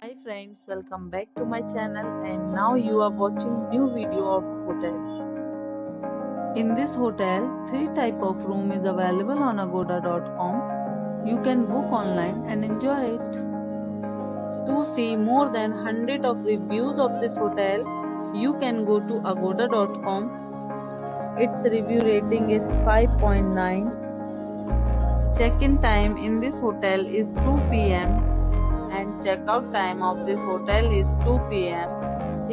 Hi friends, welcome back to my channel and now you are watching new video of hotel. In this hotel, three type of room is available on agoda.com. You can book online and enjoy it. To see more than 100 of reviews of this hotel, you can go to agoda.com. Its review rating is 5.9. Check-in time in this hotel is 2 p.m. and check-out time of this hotel is 2 p.m.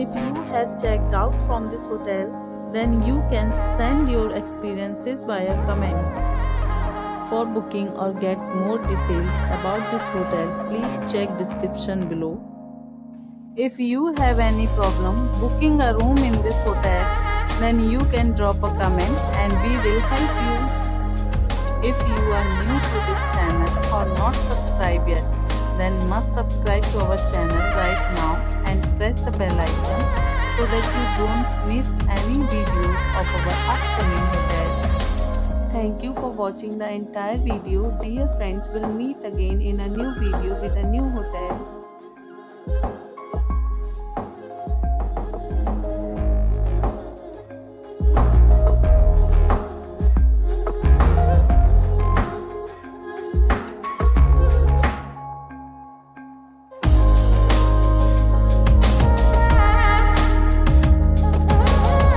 If you have checked out from this hotel, then you can send your experiences via comments. For booking or get more details about this hotel, please check description below. If you have any problem booking a room in this hotel, then you can drop a comment and we will help you. If you are new to this channel or not subscribed yet, then must subscribe to our channel right now and press the bell icon so that you don't miss any videos of our upcoming hotels. Thank you for watching the entire video. Dear friends, we'll meet again in a new video with a new hotel.